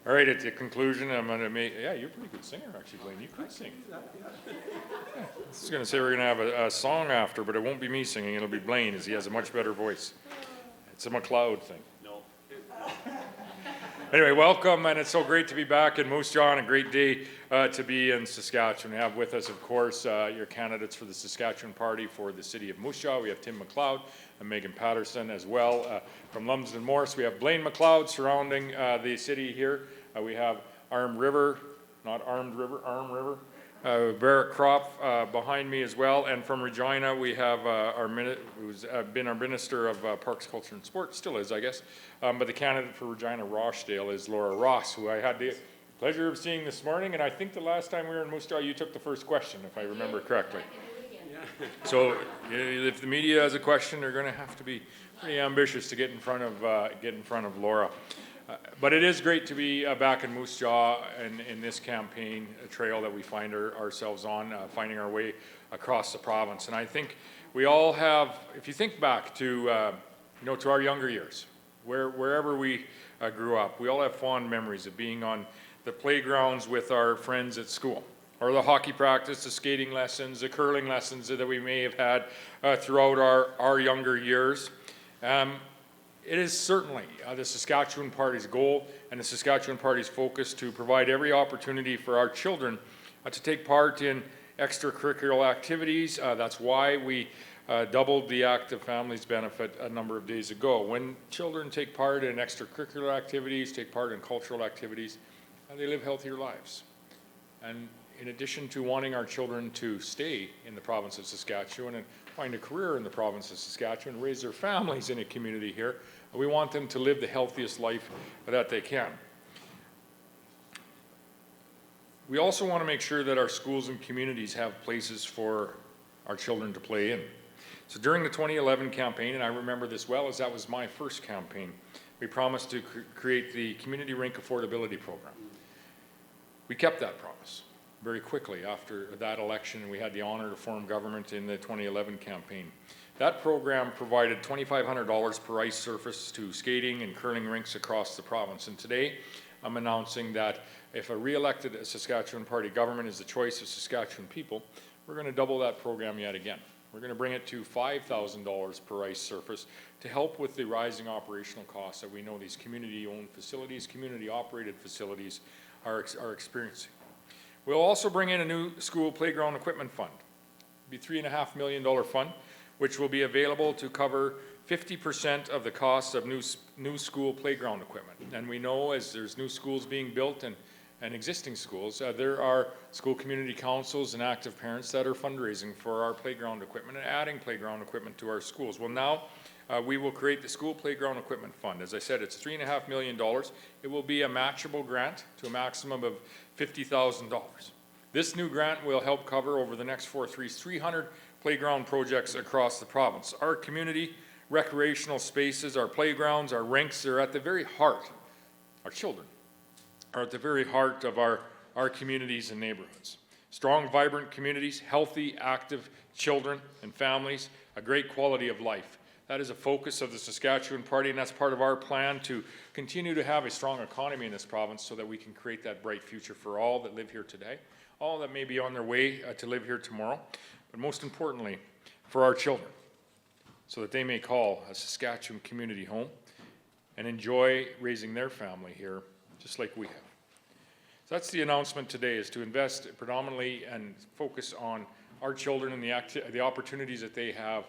All right, at the conclusion, I'm going to make, yeah, you're a pretty good singer, actually, Blaine. You could sing. Yeah. I was going to say we're going to have a song after, but it won't be me singing. It'll be Blaine, as he has a much better voice. It's a McLeod thing. No. Anyway, welcome, and it's so great to be back in Moose Jaw, and a great day to be in Saskatchewan. We have with us, of course, your candidates for the Saskatchewan Party for the city of Moose Jaw. We have Tim McLeod and Megan Patterson as well. From Lumsden Morris, we have Blaine McLeod surrounding the city here. We have Arm River, Barrett Crop behind me as well. And from Regina, we have who's been our Minister of Parks, Culture and Sports, still is, I guess. But the candidate for Regina Rochdale is Laura Ross, who I had the pleasure of seeing this morning. And I think the last time we were in Moose Jaw, you took the first question, if I remember correctly. So if the media has a question, they're going to have to be pretty ambitious to get in front of Laura. But it is great to be back in Moose Jaw and in this campaign trail that we find ourselves on, finding our way across the province. And I think we all have, if you think back to to our younger years, wherever we grew up, we all have fond memories of being on the playgrounds with our friends at school, or the hockey practice, the skating lessons, the curling lessons that we may have had throughout our younger years. It is certainly the Saskatchewan Party's goal and the Saskatchewan Party's focus to provide every opportunity for our children to take part in extracurricular activities. That's why we doubled the Active Families benefit a number of days ago. When children take part in extracurricular activities, take part in cultural activities, they live healthier lives. And in addition to wanting our children to stay in the province of Saskatchewan and find a career in the province of Saskatchewan, raise their families in a community here, we want them to live the healthiest life that they can. We also want to make sure that our schools and communities have places for our children to play in. So during the 2011 campaign, and I remember this well as that was my first campaign, we promised to create the Community Rink Affordability Program. We kept that promise very quickly after that election, and we had the honor to form government in the 2011 campaign. That program provided $2,500 per ice surface to skating and curling rinks across the province. And today, I'm announcing that if a re-elected Saskatchewan Party government is the choice of Saskatchewan people, we're going to double that program yet again. We're going to bring it to $5,000 per ice surface to help with the rising operational costs that we know these community-owned facilities, community-operated facilities are experiencing. We'll also bring in a new school playground equipment fund. It'll be $3.5 million fund, which will be available to cover 50% of the cost of new school playground equipment. And we know as there's new schools being built and existing schools, there are school community councils and active parents that are fundraising for our playground equipment and adding playground equipment to our schools. Well, now we will create the school playground equipment fund. As I said, it's $3.5 million. It will be a matchable grant to a maximum of $50,000. This new grant will help cover over the next 300 playground projects across the province. Our community recreational spaces, our playgrounds, our rinks are at the very heart, our children are at the very heart of our communities and neighborhoods. Strong, vibrant communities, healthy, active children and families, a great quality of life. That is a focus of the Saskatchewan Party, and that's part of our plan to continue to have a strong economy in this province so that we can create that bright future for all that live here today, all that may be on their way to live here tomorrow, but most importantly, for our children, so that they may call a Saskatchewan community home and enjoy raising their family here just like we have. So that's the announcement today, is to invest predominantly and focus on our children and the opportunities that they have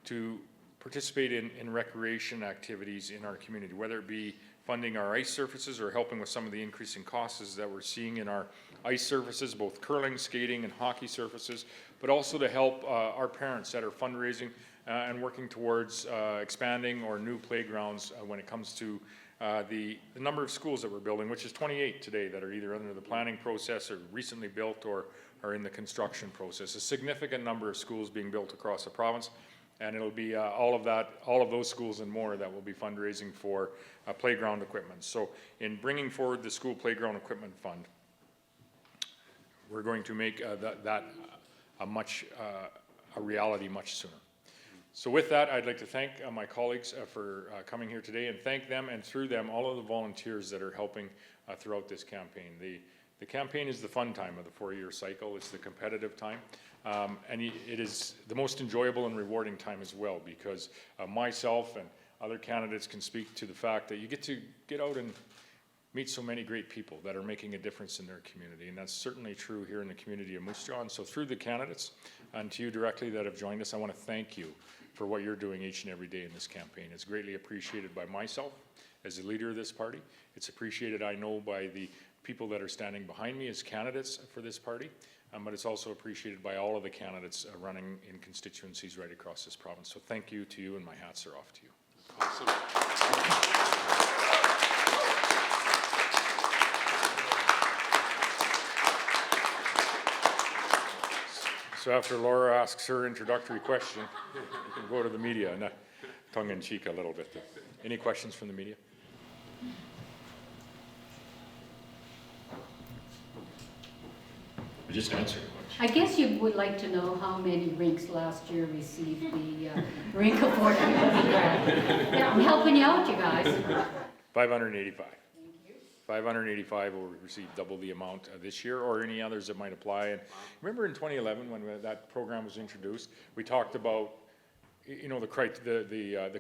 to participate in recreation activities in our community, whether it be funding our ice surfaces or helping with some of the increasing costs that we're seeing in our ice surfaces, both curling, skating, and hockey surfaces, but also to help our parents that are fundraising and working towards expanding or new playgrounds when it comes to the number of schools that we're building, which is 28 today that are either under the planning process or recently built or are in the construction process. A significant number of schools being built across the province. And it'll be all of those schools and more that will be fundraising for playground equipment. So in bringing forward the school playground equipment fund, we're going to make that a reality much sooner. So with that, I'd like to thank my colleagues for coming here today, and thank them, and through them, all of the volunteers that are helping throughout this campaign. The campaign is the fun time of the 4-year cycle. It's the competitive time, and it is the most enjoyable and rewarding time as well, because myself and other candidates can speak to the fact that you get to get out and meet so many great people that are making a difference in their community, and that's certainly true here in the community of Moose Jaw. So through the candidates and to you directly that have joined us, I want to thank you for what you're doing each and every day in this campaign. It's greatly appreciated by myself as the leader of this party. It's appreciated, I know, by the people that are standing behind me as candidates for this party, but it's also appreciated by all of the candidates running in constituencies right across this province. So thank you to you, and my hats are off to you. Awesome. So after Laura asks her introductory question, you can go to the media, and tongue-in-cheek a little bit. Any questions from the media? I just answered. I guess you would like to know how many rinks last year received the rink affordability grant. Yeah, I'm helping you out, you guys. 585. 585 will receive double the amount this year, or any others that might apply. And remember in 2011 when that program was introduced, we talked about, you know, the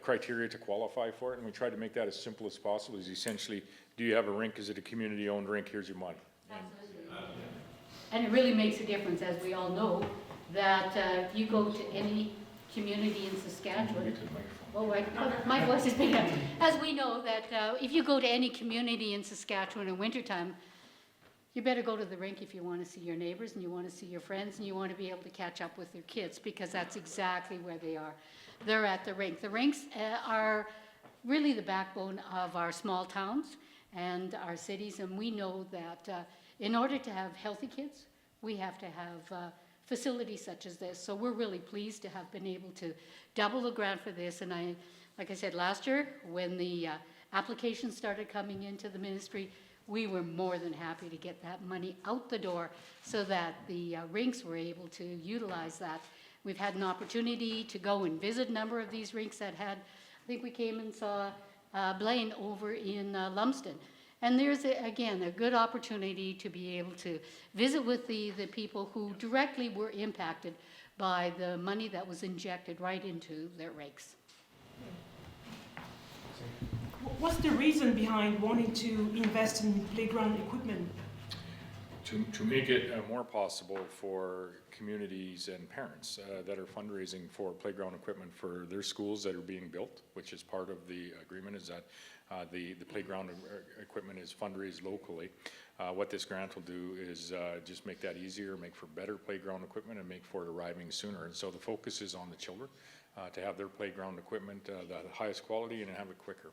criteria to qualify for it, and we tried to make that as simple as possible. Is essentially, do you have a rink? Is it a community-owned rink? Here's your money. And it really makes a difference, as we all know, that if you go to any community in Saskatchewan, my voice is big enough. As we know that if you go to any community in Saskatchewan in wintertime, you better go to the rink if you want to see your neighbors and you want to see your friends and you want to be able to catch up with your kids, because that's exactly where they are. They're at the rink. The rinks are really the backbone of our small towns and our cities, and we know that in order to have healthy kids, we have to have facilities such as this. So we're really pleased to have been able to double the grant for this. And like I said, last year, when the applications started coming into the ministry, we were more than happy to get that money out the door so that the rinks were able to utilize that. We've had an opportunity to go and visit a number of these rinks that had, I think we came and saw Blaine over in Lumsden. And there's, again, a good opportunity to be able to visit with the people who directly were impacted by the money that was injected right into their rinks. What's the reason behind wanting to invest in playground equipment? To make it more possible for communities and parents that are fundraising for playground equipment for their schools that are being built, which is part of the agreement, is that the playground equipment is fundraised locally. What this grant will do is just make that easier, make for better playground equipment, and make for it arriving sooner. And so the focus is on the children to have their playground equipment the highest quality and have it quicker.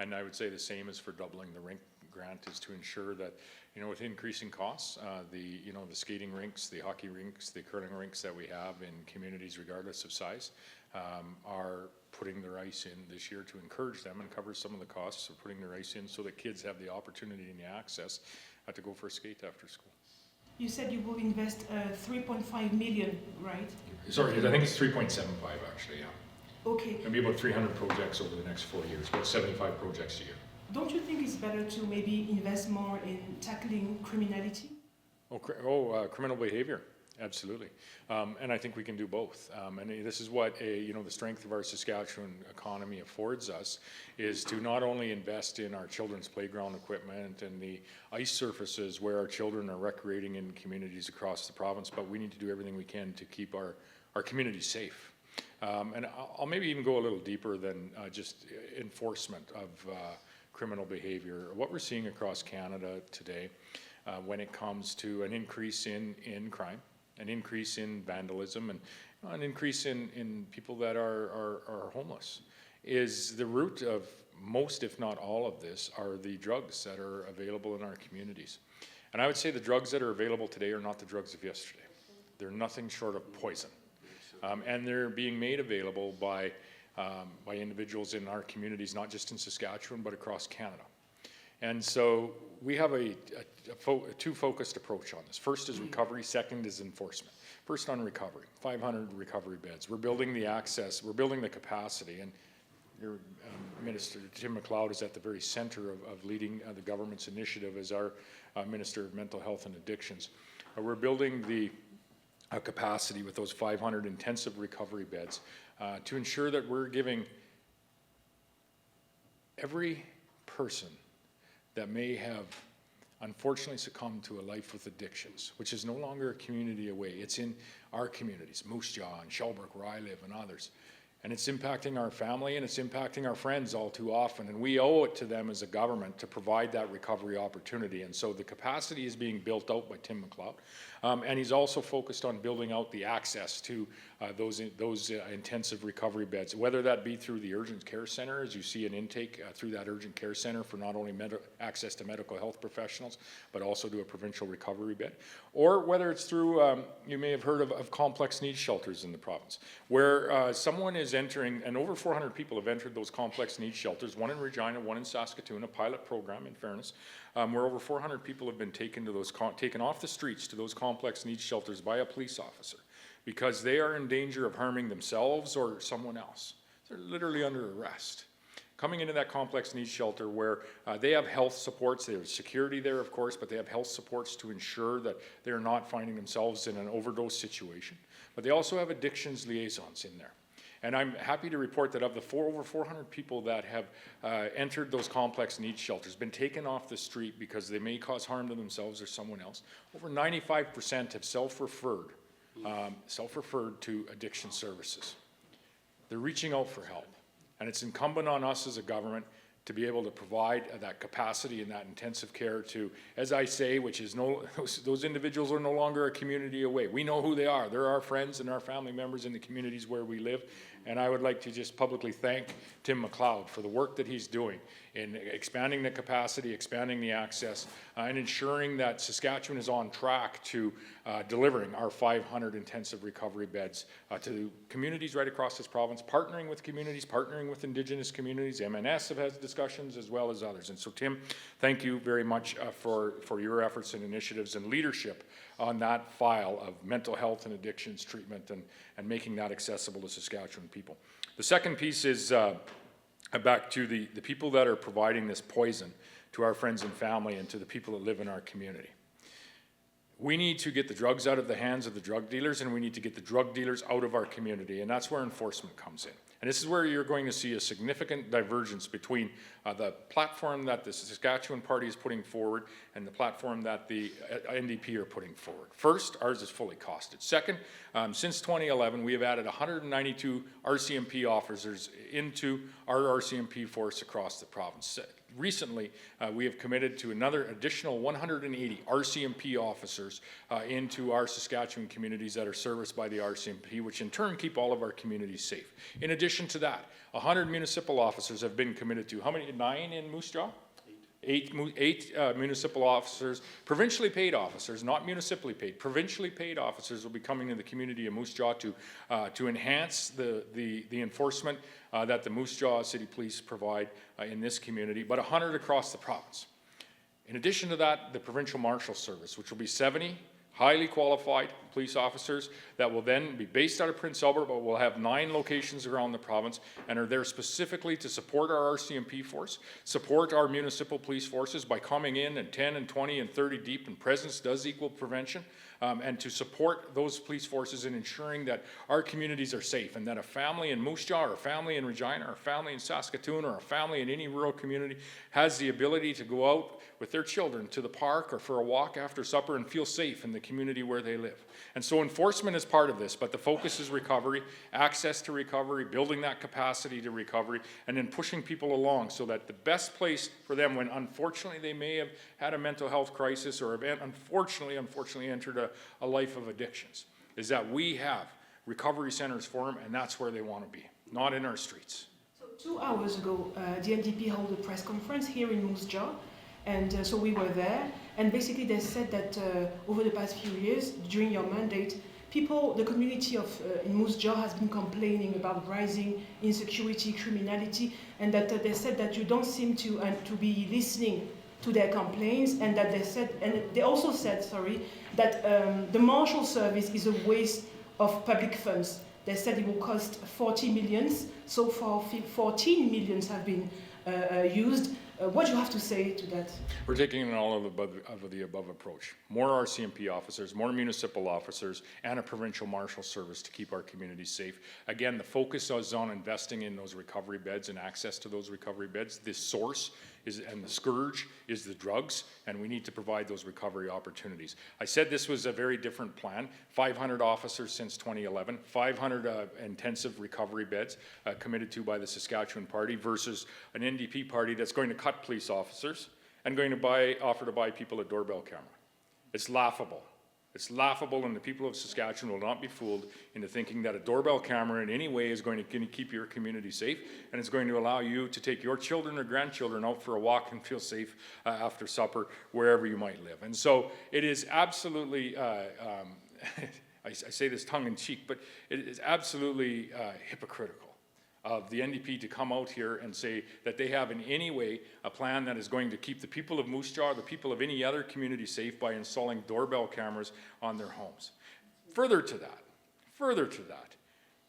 And I would say the same is for doubling the rink grant, is to ensure that, you know, with increasing costs, the skating rinks, the hockey rinks, the curling rinks that we have in communities regardless of size are putting their ice in this year to encourage them and cover some of the costs of putting their ice in so that kids have the opportunity and the access to go for a skate after school. You said you will invest 3.5 million, right? Sorry, I think it's 3.75 actually, yeah. Okay. It'll be about 300 projects over the next 4 years, about 75 projects a year. Don't you think it's better to maybe invest more in tackling criminality? Criminal behavior, absolutely. And I think we can do both. And this is what the strength of our Saskatchewan economy affords us, is to not only invest in our children's playground equipment and the ice surfaces where our children are recreating in communities across the province, but we need to do everything we can to keep our communities safe. And I'll maybe even go a little deeper than just enforcement of criminal behavior. What we're seeing across Canada today when it comes to an increase in crime, an increase in vandalism, and an increase in people that are homeless, is the root of most, if not all of this, are the drugs that are available in our communities. And I would say the drugs that are available today are not the drugs of yesterday. They're nothing short of poison. And they're being made available by individuals in our communities, not just in Saskatchewan, but across Canada. And so we have a two-focused approach on this. First is recovery, second is enforcement. First on recovery, 500 recovery beds. We're building the access, we're building the capacity, and your Minister Tim McLeod is at the very center of leading the government's initiative as our Minister of Mental Health and Addictions. We're building the capacity with those 500 intensive recovery beds to ensure that we're giving every person that may have unfortunately succumbed to a life with addictions, which is no longer a community away. It's in our communities, Moose Jaw and Shellbrook where I live and others. And it's impacting our family and it's impacting our friends all too often. And we owe it to them as a government to provide that recovery opportunity. And so the capacity is being built out by Tim McLeod. And he's also focused on building out the access to those intensive recovery beds, whether that be through the urgent care center, as you see an intake through that urgent care center for not only access to medical health professionals, but also to a provincial recovery bed, or whether it's through, you may have heard of complex needs shelters in the province, where someone is entering, and over 400 people have entered those complex needs shelters, one in Regina, one in Saskatoon, a pilot program in fairness, where over 400 people have been taken off the streets to those complex needs shelters by a police officer because they are in danger of harming themselves or someone else. They're literally under arrest. Coming into that complex needs shelter where they have health supports, there's security there of course, but they have health supports to ensure that they're not finding themselves in an overdose situation. But they also have addictions liaisons in there. And I'm happy to report that of the over 400 people that have entered those complex needs shelters, been taken off the street because they may cause harm to themselves or someone else, over 95% have self-referred to addiction services. They're reaching out for help. And it's incumbent on us as a government to be able to provide that capacity and that intensive care to, as I say, which is those individuals are no longer a community away. We know who they are. They're our friends and our family members in the communities where we live. And I would like to just publicly thank Tim McLeod for the work that he's doing in expanding the capacity, expanding the access, and ensuring that Saskatchewan is on track to delivering our 500 intensive recovery beds to communities right across this province, partnering with communities, partnering with Indigenous communities. MNS have had discussions as well as others. And so Tim, thank you very much for your efforts and initiatives and leadership on that file of mental health and addictions treatment and making that accessible to Saskatchewan people. The second piece is back to the people that are providing this poison to our friends and family and to the people that live in our community. We need to get the drugs out of the hands of the drug dealers, and we need to get the drug dealers out of our community, and that's where enforcement comes in. And this is where you're going to see a significant divergence between the platform that the Saskatchewan Party is putting forward and the platform that the NDP are putting forward. First, ours is fully costed. Second, since 2011, we have added 192 RCMP officers into our RCMP force across the province. Recently, we have committed to another additional 180 RCMP officers into our Saskatchewan communities that are serviced by the RCMP, which in turn keep all of our communities safe. In addition to that, 100 municipal officers have been committed to, how many, 9 in Moose Jaw? Eight municipal officers, provincially paid officers, not municipally paid, provincially paid officers will be coming in the community of Moose Jaw to enhance the enforcement that the Moose Jaw City Police provide in this community, but 100 across the province. In addition to that, the Provincial Marshal Service, which will be 70 highly qualified police officers that will then be based out of Prince Albert, but will have 9 locations around the province and are there specifically to support our RCMP force, support our municipal police forces by coming in and 10 and 20 and 30 deep, and presence does equal prevention, and to support those police forces in ensuring that our communities are safe and that a family in Moose Jaw or a family in Regina or a family in Saskatoon or a family in any rural community has the ability to go out with their children to the park or for a walk after supper and feel safe in the community where they live. And so enforcement is part of this, but the focus is recovery, access to recovery, building that capacity to recovery, and then pushing people along so that the best place for them when unfortunately they may have had a mental health crisis or have unfortunately entered a life of addictions is that we have recovery centers for them, and that's where they want to be, not in our streets. So 2 hours ago, the NDP held a press conference here in Moose Jaw. And so we were there, and basically they said that over the past few years, during your mandate, the community in Moose Jaw has been complaining about rising insecurity, criminality, and that they said that you don't seem to be listening to their complaints, and that they also said, sorry, that the marshal service is a waste of public funds. They said it will cost 40 millions. So far, 14 millions have been used. What do you have to say to that? We're taking an all of the above approach. More RCMP officers, more municipal officers, and a provincial marshal service to keep our communities safe. Again, the focus is on investing in those recovery beds and access to those recovery beds. The source and the scourge is the drugs, and we need to provide those recovery opportunities. I said this was a very different plan. 500 officers since 2011, 500 intensive recovery beds committed to by the Saskatchewan Party versus an NDP party that's going to cut police officers and going to offer to buy people a doorbell camera. It's laughable. It's laughable, and the people of Saskatchewan will not be fooled into thinking that a doorbell camera in any way is going to keep your community safe, and it's going to allow you to take your children or grandchildren out for a walk and feel safe after supper, wherever you might live. And so it is absolutely, I say this tongue-in-cheek, but it is absolutely hypocritical of the NDP to come out here and say that they have in any way a plan that is going to keep the people of Moose Jaw, the people of any other community safe by installing doorbell cameras on their homes. Further to that,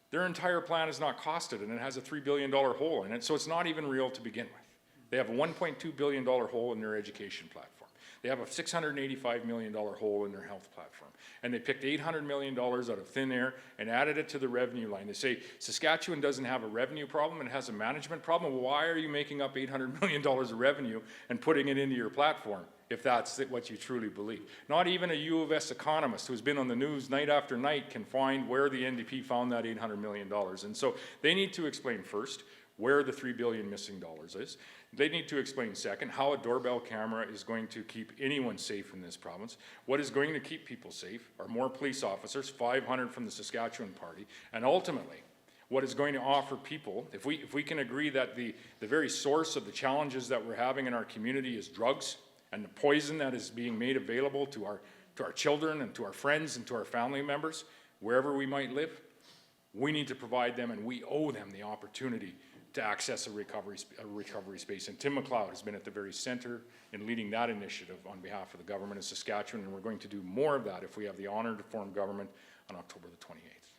their entire plan is not costed, and it has a $3 billion hole in it, so it's not even real to begin with. They have a $1.2 billion hole in their education platform. They have a $685 million hole in their health platform. And they picked $800 million out of thin air and added it to the revenue line. They say Saskatchewan doesn't have a revenue problem, it has a management problem. Well, why are you making up $800 million of revenue and putting it into your platform if that's what you truly believe? Not even a U of S economist who's been on the news night after night can find where the NDP found that $800 million. And so they need to explain first where the $3 billion missing dollars is. They need to explain second how a doorbell camera is going to keep anyone safe in this province. What is going to keep people safe are more police officers, 500 from the Saskatchewan Party, and ultimately what is going to offer people, if we can agree that the very source of the challenges that we're having in our community is drugs and the poison that is being made available to our children and to our friends and to our family members, wherever we might live, we need to provide them, and we owe them the opportunity to access a recovery space. And Tim McLeod has been at the very center in leading that initiative on behalf of the government of Saskatchewan, and we're going to do more of that if we have the honor to form government on October the 28th.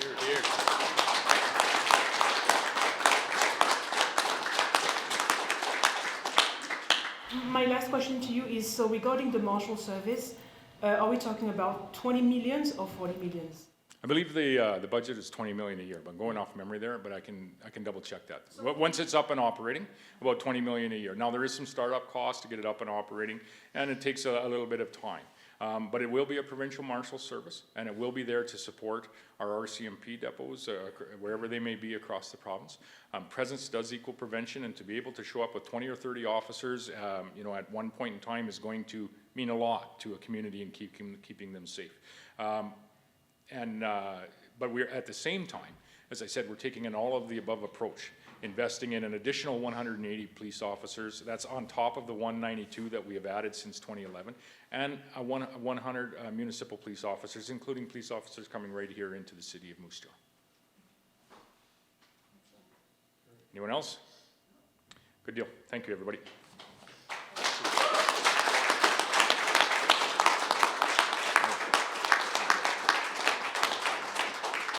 Hear, hear. My last question to you is, so regarding the marshal service, are we talking about 20 millions or 40 millions? I believe the budget is 20 million a year, but I'm going off memory there, but I can double check that. Once it's up and operating, about 20 million a year. Now there is some startup cost to get it up and operating, and it takes a little bit of time. But it will be a provincial marshal service, and it will be there to support our RCMP depots wherever they may be across the province. Presence does equal prevention, and to be able to show up with 20 or 30 officers, at one point in time is going to mean a lot to a community and keeping them safe. But we're at the same time, as I said, we're taking an all of the above approach, investing in an additional 180 police officers. That's on top of the 192 that we have added since 2011, and 100 municipal police officers, including police officers coming right here into the city of Moose Jaw. Anyone else? Good deal. Thank you, everybody.